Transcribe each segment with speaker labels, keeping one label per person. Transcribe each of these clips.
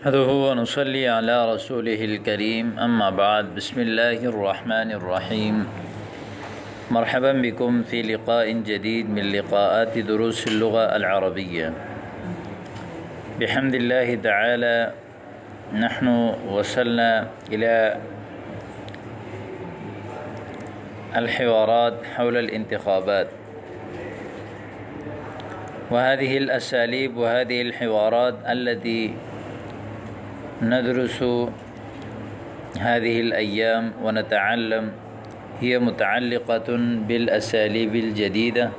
Speaker 1: نحمده ونصلي على رسوله الكريم أما بعد بسم الله الرحمن الرحيم مرحبا بكم في لقاء جديد من لقاءات دروس اللغة العربية. بحمد الله تعالى نحن وصلنا إلى الحوارات حول الانتخابات، وهذه الأساليب وهذه الحوارات التي ندرس هذه الأيام ونتعلم هي متعلقة بالأساليب الجديدة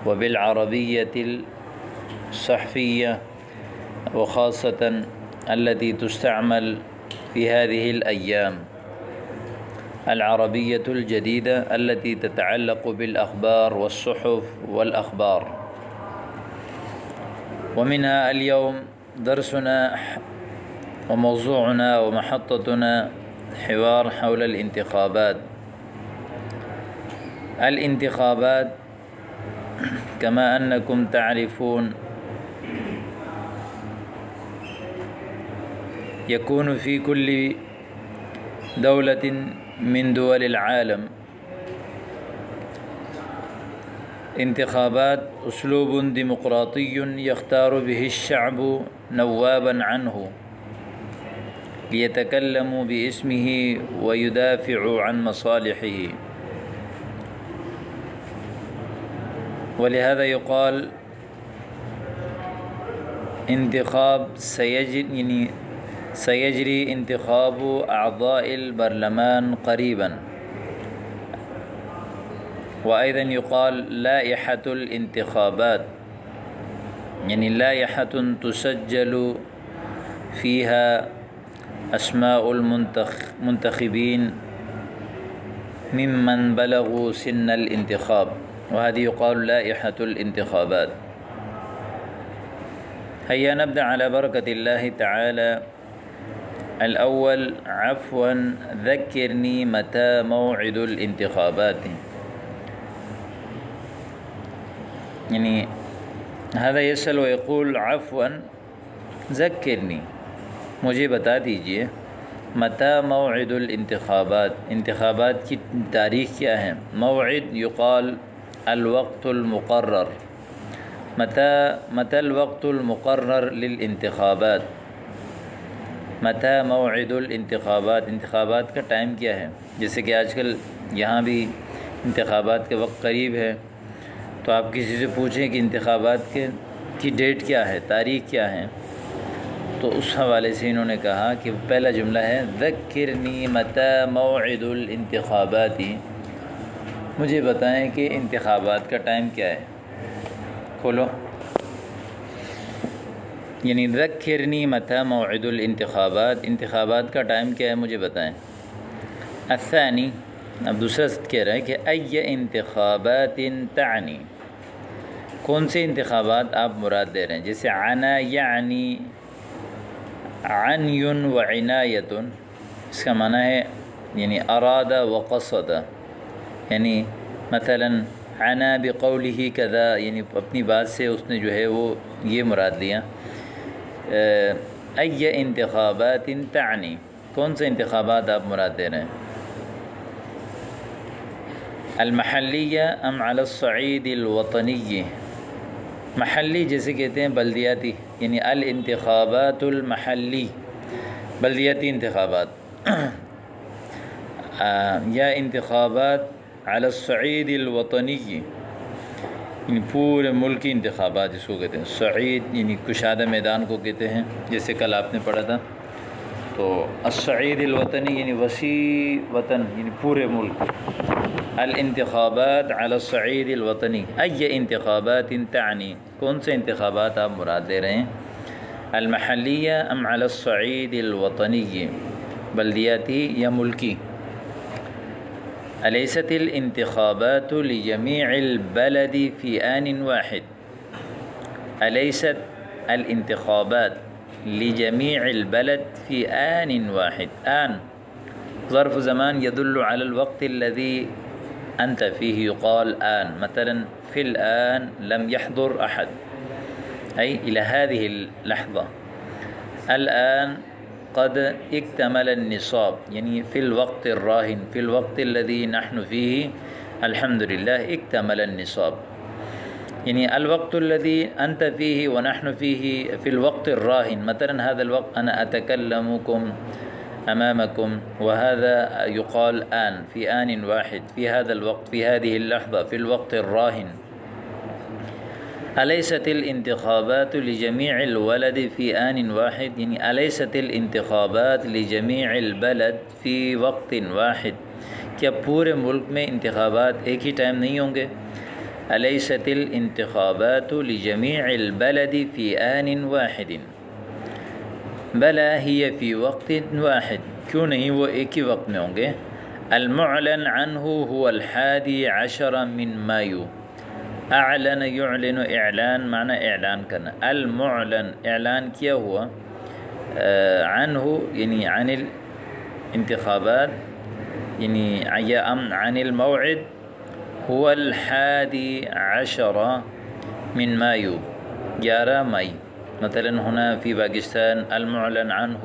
Speaker 1: وبالعربية الصحفية، وخاصة التي تستعمل في هذه الأيام، العربية الجديدة التي تتعلق بالأخبار والصحف والأخبار. ومنها اليوم درسنا وموضوعنا ومحطتنا حوار حول الانتخابات. الانتخابات كما أنكم تعرفون يكون في كل دولة من دول العالم انتخابات، أسلوب ديمقراطي يختار به الشعب نوابا عنه ليتكلموا باسمه ويدافعوا عن مصالحه، ولهذا يقال انتخاب سيجري انتخاب أعضاء البرلمان قريبا، وأيضا يقال لائحة الانتخابات، يعني لائحة تسجل فيها أسماء المنتخبين ممن بلغوا سن الانتخاب، وهذه يقال لائحة الانتخابات. هيا نبدأ على بركة الله تعالى. الأول عفوا ذكرني متى موعد الانتخابات، يعني هذا يسأل ويقول عفوا ذکرنی، مجھے بتا دیجئے متى موعد الانتخابات، انتخابات کی تاریخ کیا ہے. موعد یقال الوقت المقرر، متى الوقت المقرر للانتخابات، متى موعد الانتخابات، انتخابات کا ٹائم کیا ہے. جیسے کہ آج کل یہاں بھی انتخابات کے وقت قریب ہے، تو آپ کسی سے پوچھیں کہ انتخابات کی ڈیٹ کیا ہے، تاریخ کیا ہے، تو اس حوالے سے انہوں نے کہا کہ پہلا جملہ ہے ذکرنی متی موعد الانتخابات، مجھے بتائیں کہ انتخابات کا ٹائم کیا ہے. کھولو، یعنی ذکرنی متی موعد الانتخابات، انتخابات کا ٹائم کیا ہے مجھے بتائیں. الثانی، اب دوسرا کہہ رہا ہے کہ ای انتخابات تعنی، کون سے انتخابات آپ مراد دے رہے ہیں. جیسے عنا یعنی عنی و عنایت، اس کا معنی ہے یعنی اراد و قصد، یعنی مثلا عنا بقولہ کذا، یعنی اپنی بات سے اس نے جو ہے وہ یہ مراد لیا. ای انتخابات تعنی، کون سے انتخابات آپ مراد دے رہے ہیں. المحلیہ ام علی الصعید الوطنی، محلی جیسے کہتے ہیں بلدیاتی، یعنی الانتخابات المحلی، بلدیاتی انتخابات، یا انتخابات علی الصعید الوطنی، یعنی پورے ملکی انتخابات جس کو کہتے ہیں. صعید یعنی کشادہ میدان کو کہتے ہیں، جیسے کل آپ نے پڑھا تھا. تو الصعید الوطنی یعنی وسیع وطن، یعنی پورے ملک. الانتخابات علی الصعید الوطنی، ای انتخابات تعنی، کون سے انتخابات آپ مراد دے رہے ہیں. المحلیہ ام علی الصعید الوطنی، بلدیاتی یا ملکی. الیست الانتخابات لجمیع البلد فی آن واحد، الیست الانتخابات لجمیع البلد فی آن واحد. آن ظرف زمان يدل على الوقت الذي أنت فيه، يقال آن، مثلا في الآن لم يحضر أحد، أي إلى هذه اللحظة. الآن قد اکتمل النصاب، یعنی فی الوقت الراہن، فی الوقت الذی نحن فیہ الحمدللہ اکتمل النصاب، یعنی الوقت الذي أنت فيه ونحن فيه في الوقت الراهن، مثلا هذا الوقت أنا أتكلمكم أمامكم، وهذا يقال آن، في آن واحد، في هذا الوقت، في هذه اللحظة، في الوقت الراهن. أليست الانتخابات لجميع الولد في آن واحد، یعنی أليست الانتخابات لجميع البلد في وقت واحد، کیا پورے ملک میں انتخابات ایک ہی ٹائم نہیں ہوں گے؟ أليست الانتخابات لجميع البلد في آن واحد، بلا هي في وقت واحد، کیوں نہیں وہ ایک ہی وقت میں ہوں گے؟ المعلن عنه هو 11 من مايو، اعلن يعلن اعلان معنی اعلان کرنا، المعلن اعلان کیا ہوا، عنه یعنی عن الانتخابات، یعنی عن الموعد، هو 11 من مايو، 11 مئی، مثلا هنا في باکستان المعلن عنه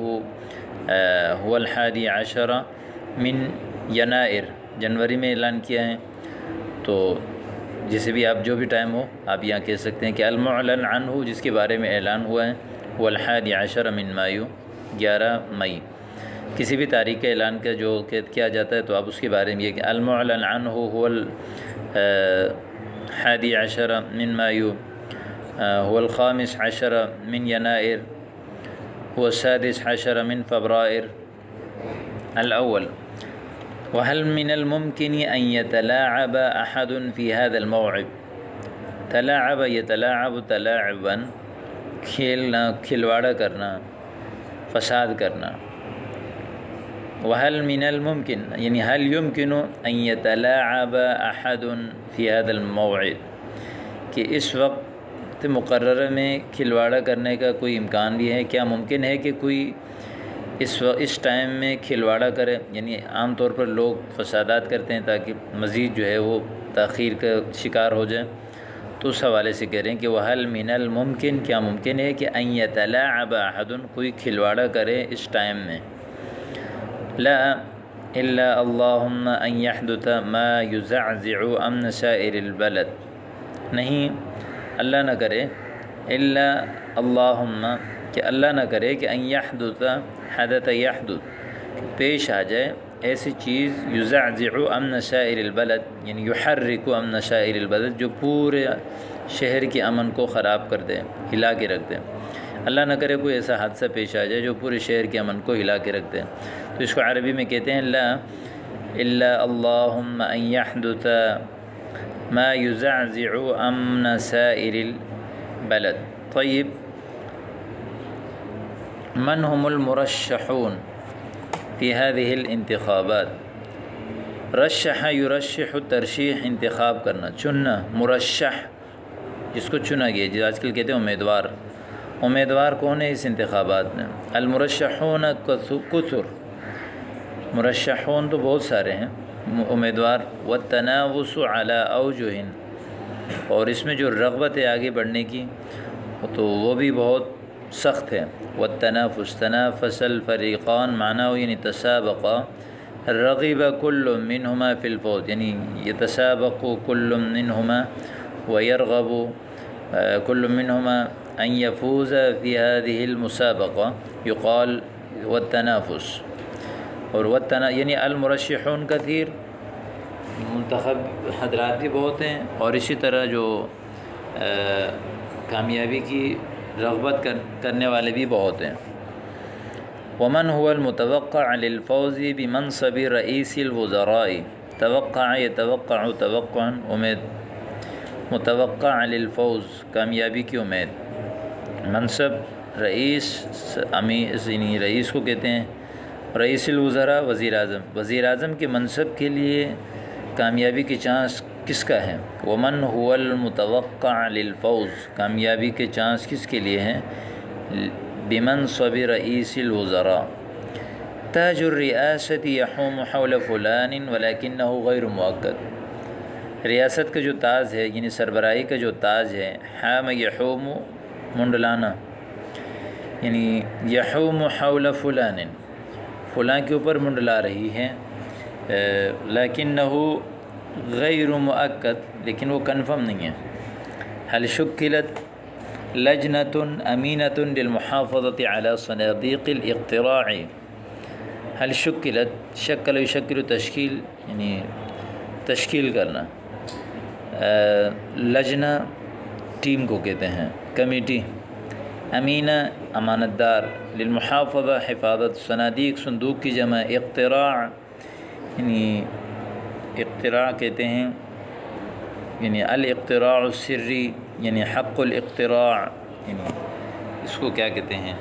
Speaker 1: هو 11 من ینائر، جنوری میں اعلان کیا ہے، تو جسے بھی آپ جو بھی ٹائم ہو آپ یہاں کہہ سکتے ہیں کہ المعلن عنہ جس کے بارے میں اعلان ہوا ہے هو 11 من مايو، 11 مئی، کسی بھی تاریخ کے اعلان کا جو کیا جاتا ہے تو آپ اس کے بارے میں یہ کہ المعلن عنہ هو 11 من مايو، هو 15 من يناير، هو 16 من فبراير الأول. وهل من الممكن أن يتلاعب أحد في هذا الموعد؟ تلاعب يتلاعب تلاعبا، کھیلنا، کھلواڑا کرنا، فساد کرنا. وهل من الممكن یعنی هل يمكن أن يتلاعب أحد في هذا الموعد، کہ اس وقت مقررہ میں کھلواڑا کرنے کا کوئی امکان بھی ہے؟ کیا ممکن ہے کہ کوئی اس ٹائم میں کھلواڑا کرے؟ یعنی عام طور پر لوگ فسادات کرتے ہیں تاکہ مزید جو ہے وہ تاخیر کا شکار ہو جائے، تو اس حوالے سے کہہ رہے ہیں کہ وَهَلْ مِنَ الْمُمْكِن، کیا ممکن ہے کہ أَن يَتَلَاعَبَ أَحَدٌ، کوئی کھلواڑا کرے اس ٹائم میں؟ لا إلا اللهم أن يحدث ما يزعزع أمن سائر البلد، نہیں اللہ نہ کرے، الا اللہم کہ اللہ نہ کرے کہ ان یحدث، حدث یحدث پیش آ جائے ایسی چیز، یزعزع امن سائر البلد یعنی یحرک امن سائر البلد، جو پورے شہر کے امن کو خراب کر دے، ہلا کے رکھ دے. اللہ نہ کرے کوئی ایسا حادثہ پیش آ جائے جو پورے شہر کے امن کو ہلا کے رکھ دے. تو اس کو عربی میں کہتے ہیں لا الا اللہم ان یحدث ما يزعزع امن سائر البلد. طيب، من هم المرشحون في هذه الانتخابات؟ رشح يرشح، ترشیح انتخاب کرنا، چننا، مرشح جس کو چنا گیا، جو آج کل کہتے ہیں امیدوار. امیدوار کون ہے اس انتخابات میں؟ المرشحون کثر، مرشحون تو بہت سارے ہیں امیدوار. والتنافس على اوجه، اور اس میں جو رغبت ہے آگے بڑھنے کی تو وہ بھی بہت سخت ہے. والتنافس، تنافس الفریقان معنی یعنی تسابق، رغب كل منهما في الفوز یعنی يتسابق كل منهما ويرغب كل منهما أن يفوز في هذه المسابقة، يقال والتنافس. اور یعنی المرشحون کثیر، منتخب حضرات بھی بہت ہیں، اور اسی طرح جو کامیابی کی رغبت کرنے والے بھی بہت ہیں. ومن هو المتوقع للفوز بمنصب رئیس الوزراء؟ توقع يتوقع توقعا، امید، متوقع للفوز کامیابی کی امید. منصب رئیس، یعنی رئیس کو کہتے ہیں. رئیس الوزراء وزیر اعظم، وزیر اعظم کے منصب کے لیے کامیابی کی چانس کس کا ہے؟ ومن هو المتوقع للفوز، کامیابی کے چانس کس کے لیے ہیں؟ بمنصب رئیس الوزراء. تاج الریاست یحوم حول فلان ولکنہ غیر مؤکد، ریاست کا جو تاج ہے یعنی سربراہی کا جو تاج ہے، حام یحوم منڈلانا، یعنی یحوم حول فلان، فلاں کے اوپر منڈلا رہی ہے، لیکنہ غیر مؤکد، لیکن وہ کنفرم نہیں ہے۔ هل شکلت لجنۃ امینۃ للمحافظۃ علی صنادیق الاقتراع، هل شکلت، شکل یشکل تشکیل یعنی تشکیل کرنا، لجنہ ٹیم کو کہتے ہیں، کمیٹی، امینہ امانت دار، للمحافظہ حفاظت، صنادیق صندوق کی جمع، اقتراع یعنی اقتراع کہتے ہیں یعنی الاقتراع السری یعنی حق الاقتراع، یعنی اس کو کیا کہتے ہیں،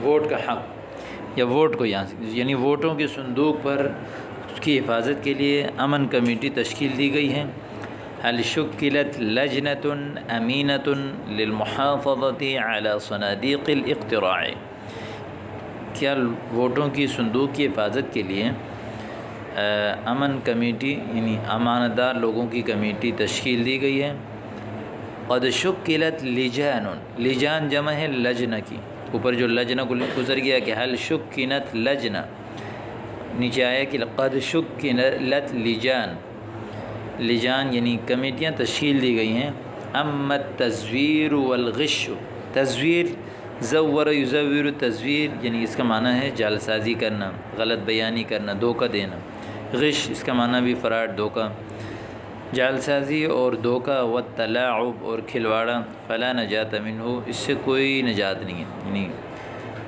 Speaker 1: ووٹ کا حق، یا ووٹ کو یہاں سے یعنی ووٹوں کے صندوق پر اس کی حفاظت کے لیے امن کمیٹی تشکیل دی گئی ہے۔ هل شکلت لجنۃ امینۃ للمحافظۃ علی صنادیق الاقتراع، کیا ووٹوں کی صندوق کی حفاظت کے لیے امن کمیٹی یعنی امانت دار لوگوں کی کمیٹی تشکیل دی گئی ہے۔ قد شکلت لجان، لجان جمع ہے لجنہ کی، اوپر جو لجنہ گزر گیا کہ حل شکلت لجنہ، نیچے آیا کہ قد شکلت لجان، لجان یعنی کمیٹیاں تشکیل دی گئی ہیں۔ اما التزویر والغش، تزویر زور یزور، تزویر یعنی اس کا معنی ہے جعل سازی کرنا، غلط بیانی کرنا، دھوکہ دینا، غش اس کا معنی بھی فراڈ، دھوکہ، جعل سازی اور دھوکہ، والتلاعب اور کھلواڑا، فلا نجات منہ، اس سے کوئی نجات نہیں ہے، یعنی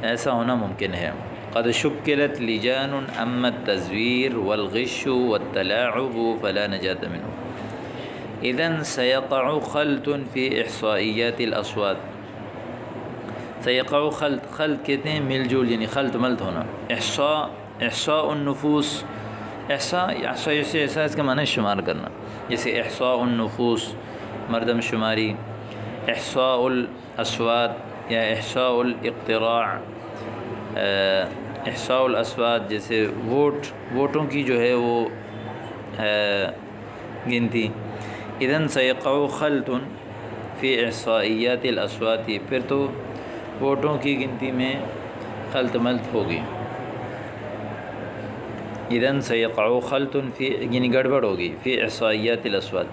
Speaker 1: ایسا ہونا ممکن ہے۔ قد شکلت لجان اما التزویر والغش والتلاعب فلا نجات منہ، اذن سیقع خلط فی احصائیات الاصوات، سیقع خلط، خلط کہتے ہیں مل جل یعنی خلط ملط ہونا، احصاء النفوس، احصاء سے احصاء اس کا معنی شمار کرنا، جیسے احصاء النفوس مردم شماری، احصاء الاصوات یا احصاء الاقتراع، احصاء الاصوات جیسے ووٹوں کی جو ہے وہ گنتی۔ اذن سیقع خلط فی احصائیات الاصوات، پھر تو ووٹوں کی گنتی میں خلط ملط ہوگی۔ اذن سیقع خلط فی یعنی گڑبڑ ہوگی، فی احصائیات الاصوات،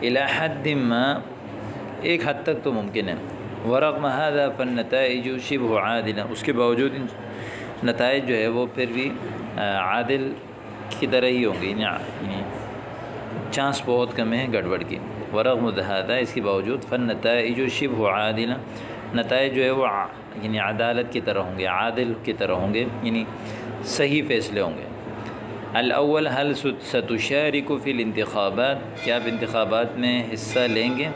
Speaker 1: الی حد ما، ایک حد تک تو ممکن ہے، ورغم هذا فالنتائج شبه عادلہ، اس کے باوجود نتائج جو ہے وہ پھر بھی عادل کی طرح ہی ہوں گے، یعنی چانس بہت کم ہے گڑبڑ کی۔ ورغم هذا اس کے باوجود فالنتائج شبه عادلہ، نتائج جو ہے وہ یعنی عدالت کی طرح ہوں گے، عادل کی طرح ہوں گے، یعنی صحیح فیصلے ہوں گے۔ الاول هل ستشارک فی الانتخابات، کیا آپ انتخابات میں حصہ لیں گے؟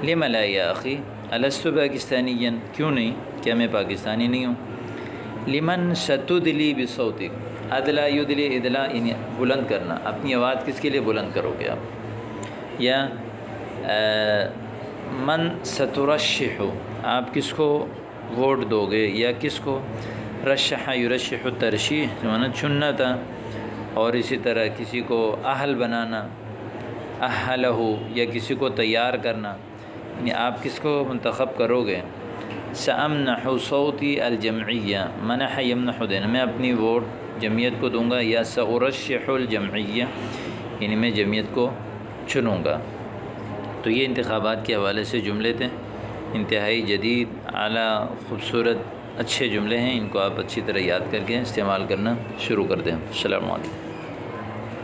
Speaker 1: لم لا یا اخی، الست پاکستانیا، کیوں نہیں، کیا میں پاکستانی نہیں ہوں؟ لمن ستدلی بصوتک، ادلا یدلی، ادلا یعنی بلند کرنا، اپنی آواز کس کے لیے بلند کرو گے آپ؟ یا من سترشح، آپ کس کو ووٹ دو گے، یا کس کو، رشح یرشح ترشیح معنی چننا تھا، اور اسی طرح کسی کو اہل بنانا، اہلہ، یا کسی کو تیار کرنا، یعنی آپ کس کو منتخب کرو گے؟ سأمنح صوتی الجمعیہ، منح یمنح دینا، میں اپنی ووٹ جمعیت کو دوں گا، یا سأرشح الجمعیہ یعنی میں جمعیت کو چنوں گا۔ تو یہ انتخابات کے حوالے سے جملے تھے، انتہائی جدید، اعلیٰ، خوبصورت، اچھے جملے ہیں، ان کو آپ اچھی طرح یاد کر کے استعمال کرنا شروع کر دیں۔ السلام علیکم۔